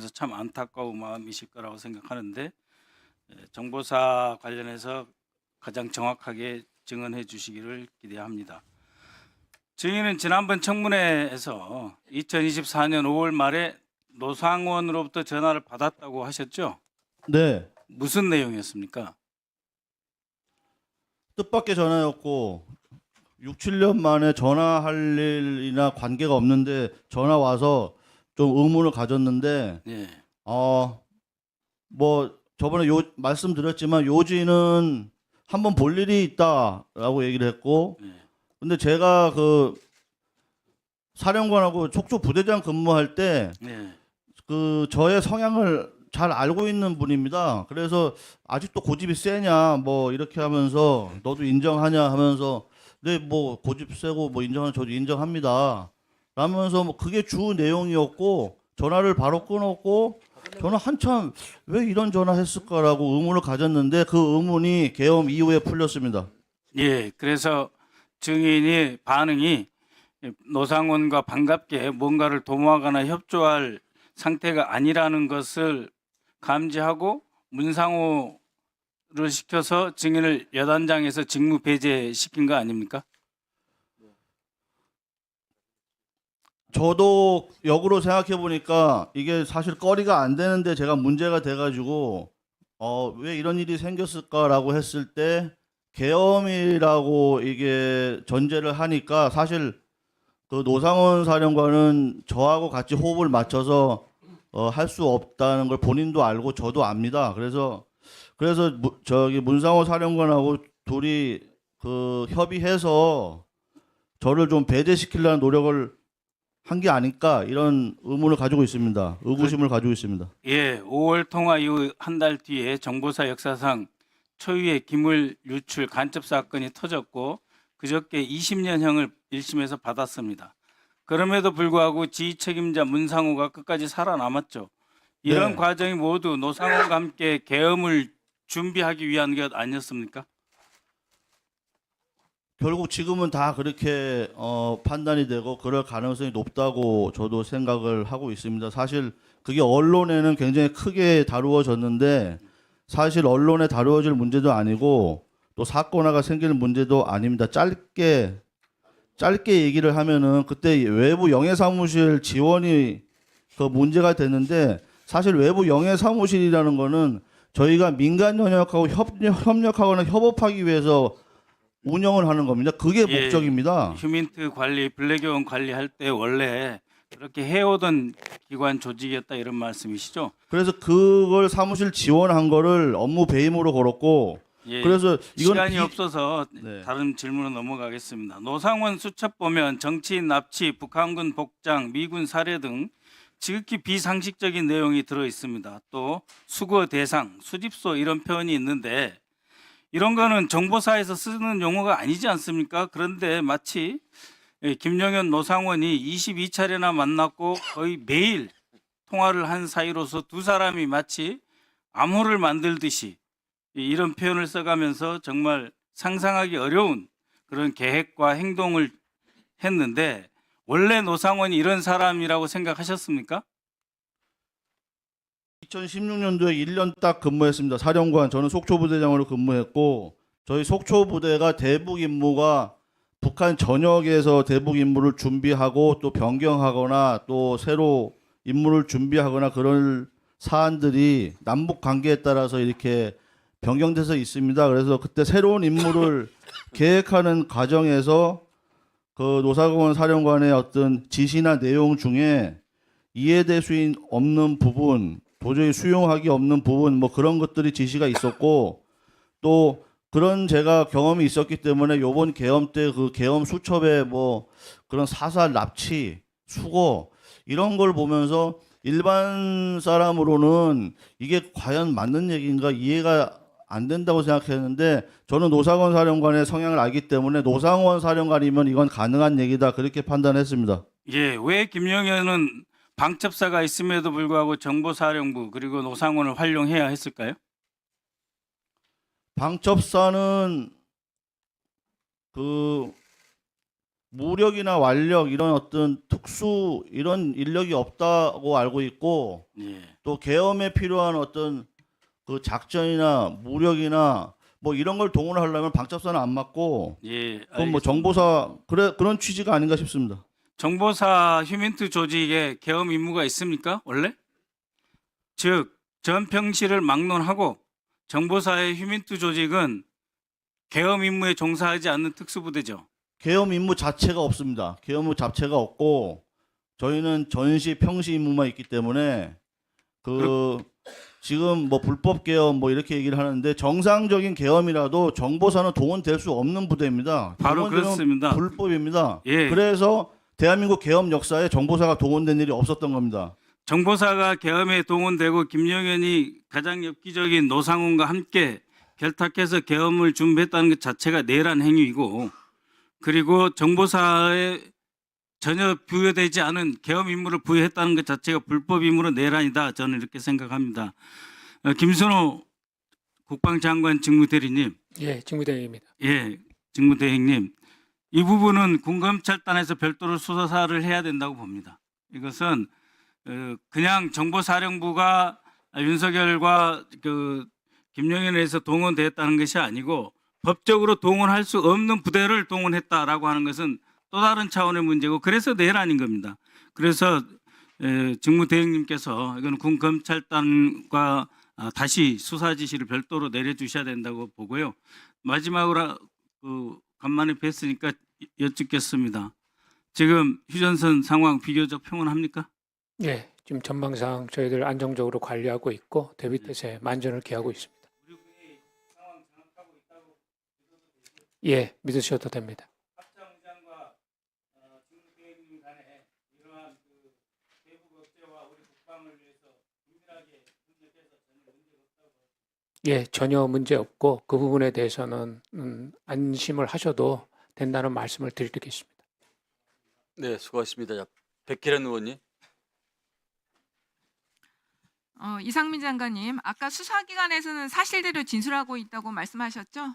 보면서 참 안타까운 마음이실 거라고 생각하는데 정보사 관련해서 가장 정확하게 증언해 주시기를 기대합니다. 증인은 지난번 청문회에서 2024년 5월 말에 노상원으로부터 전화를 받았다고 하셨죠? 네, 무슨 내용이었습니까? 뜻밖의 전화였고 6, 7년 만에 전화할 일이나 관계가 없는데 전화 와서 좀 의문을 가졌는데 예. 뭐 저번에 말씀드렸지만 요지는 한번 볼 일이 있다라고 얘기를 했고 예. 근데 제가 그 사령관하고 속초 부대장 근무할 때 예. 그 저의 성향을 잘 알고 있는 분입니다. 그래서 아직도 고집이 세냐 뭐 이렇게 하면서 너도 인정하냐 하면서 네 뭐 고집 세고 뭐 인정하는 저도 인정합니다. 라면서 뭐 그게 주 내용이었고 전화를 바로 끊었고 저는 한참 왜 이런 전화 했을까라고 의문을 가졌는데 그 의문이 계엄 이후에 풀렸습니다. 예. 그래서 증인이 반응이 노상원과 반갑게 뭔가를 도모하거나 협조할 상태가 아니라는 것을 감지하고 문상호를 시켜서 증인을 여단장에서 직무 배제시킨 거 아닙니까? 저도 역으로 생각해 보니까 이게 사실 거리가 안 되는데 제가 문제가 돼가지고 왜 이런 일이 생겼을까라고 했을 때 계엄이라고 이게 전제를 하니까 사실 그 노상원 사령관은 저하고 같이 호흡을 맞춰서 할 수 없다는 걸 본인도 알고 저도 압니다. 그래서 저기 문상호 사령관하고 둘이 그 협의해서 저를 좀 배제시키려는 노력을 한 게 아닐까 이런 의문을 가지고 있습니다. 의구심을 가지고 있습니다. 예. 5월 통화 이후 한 달 뒤에 정보사 역사상 초유의 기물 유출 간첩 사건이 터졌고 그저께 20년형을 1심에서 받았습니다. 그럼에도 불구하고 지휘 책임자 문상호가 끝까지 살아남았죠. 이런 네. 과정이 모두 노상호와 함께 계엄을 준비하기 위한 것 아니었습니까? 결국 지금은 다 그렇게 판단이 되고 그럴 가능성이 높다고 저도 생각을 하고 있습니다. 사실 그게 언론에는 굉장히 크게 다루어졌는데 사실 언론에 다루어질 문제도 아니고 또 사건화가 생기는 문제도 아닙니다. 짧게 얘기를 하면은 그때 외부 영해사무실 지원이 그 문제가 됐는데 사실 외부 영해사무실이라는 거는 저희가 민간 영역하고 협력하거나 협업하기 위해서 운영을 하는 겁니다. 그게 예. 목적입니다. 휴민트 관리, 블랙여원 관리할 때 원래 그렇게 해오던 기관 조직이었다 이런 말씀이시죠? 그래서 그걸 사무실 지원한 거를 업무 배임으로 걸었고 예. 그래서 이건 시간이 없어서 네. 다른 질문으로 넘어가겠습니다. 노상원 수첩 보면 정치인 납치, 북한군 복장, 미군 살해 등 지극히 비상식적인 내용이 들어 있습니다. 또 수거 대상, 수집소 이런 표현이 있는데 이런 거는 정보사에서 쓰는 용어가 아니지 않습니까? 그런데 마치 김영현 노상원이 22차례나 만났고 거의 매일 통화를 한 사이로서 두 사람이 마치 암호를 만들듯이 이런 표현을 써가면서 정말 상상하기 어려운 그런 계획과 행동을 했는데 원래 노상원이 이런 사람이라고 생각하셨습니까? 2016년도에 1년 딱 근무했습니다. 사령관 저는 속초부대장으로 근무했고 저희 속초부대가 대북 임무가 북한 전역에서 대북 임무를 준비하고 또 변경하거나 또 새로 임무를 준비하거나 그런 사안들이 남북 관계에 따라서 이렇게 변경돼서 있습니다. 그래서 그때 새로운 임무를 계획하는 과정에서 그 노사공원 사령관의 어떤 지시나 내용 중에 이해될 수 없는 부분, 도저히 수용하기 없는 부분, 뭐 그런 것들이 지시가 있었고 또 그런 제가 경험이 있었기 때문에 요번 계엄 때 그 계엄 수첩에 뭐 그런 사살, 납치, 수거 이런 걸 보면서 일반 사람으로는 이게 과연 맞는 얘기인가 이해가 안 된다고 생각했는데 저는 노상원 사령관의 성향을 알기 때문에 노상원 사령관이면 이건 가능한 얘기다 그렇게 판단했습니다. 예, 왜 김영현은 방첩사가 있음에도 불구하고 정보사령부 그리고 노상원을 활용해야 했을까요? 방첩사는 그 무력이나 완력 이런 어떤 특수 이런 인력이 없다고 알고 있고 예. 또 계엄에 필요한 어떤 그 작전이나 무력이나 뭐 이런 걸 동원하려면 방첩사는 안 맞고 예. 그건 뭐 알겠습니다. 정보사 그런 취지가 아닌가 싶습니다. 정보사 휴민트 조직에 계엄 임무가 있습니까? 원래? 즉 전평시를 막론하고 정보사의 휴민트 조직은 계엄 임무에 종사하지 않는 특수부대죠. 계엄 임무 자체가 없습니다. 계엄 임무 자체가 없고 저희는 전시 평시 임무만 있기 때문에 지금 뭐 불법 계엄 뭐 이렇게 얘기를 하는데 정상적인 계엄이라도 정보사는 동원될 수 없는 부대입니다. 바로 동원되면 그렇습니다. 불법입니다. 예. 그래서 대한민국 계엄 역사에 정보사가 동원된 일이 없었던 겁니다. 정보사가 계엄에 동원되고 김영현이 가장 엽기적인 노상훈과 함께 결탁해서 계엄을 준비했다는 것 자체가 내란 행위이고, 그리고 정보사에 전혀 부여되지 않은 계엄 임무를 부여했다는 것 자체가 불법 임무로 내란이다. 저는 이렇게 생각합니다. 김선호 국방장관 직무대리님, 예, 직무대행입니다. 예, 직무대행님, 이 부분은 군검찰단에서 별도로 수사를 해야 된다고 봅니다. 이것은 그냥 정보사령부가 윤석열과 그 김영현에 의해서 동원되었다는 것이 아니고 법적으로 동원할 수 없는 부대를 동원했다라고 하는 것은 또 다른 차원의 문제고, 그래서 내란인 겁니다. 그래서 직무대행님께서 이건 군검찰단과 다시 수사 지시를 별도로 내려주셔야 된다고 보고요. 마지막으로 간만에 뵀으니까 여쭙겠습니다. 지금 휴전선 상황 비교적 평온합니까? 예, 지금 전망상 저희들 안정적으로 관리하고 있고 대비 태세 만전을 기하고 있습니다. 예, 믿으셔도 됩니다. 합참 의장과 직무대행님 간에 이러한 그 대북 억제와 우리 국방을 위해서 긴밀하게 협력해서 전혀 문제가 없다고. 예, 전혀 문제 없고 그 부분에 대해서는 안심을 하셔도 된다는 말씀을 드리겠습니다. 네, 수고하셨습니다. 자, 백혜련 의원님. 이상민 장관님, 아까 수사기관에서는 사실대로 진술하고 있다고 말씀하셨죠?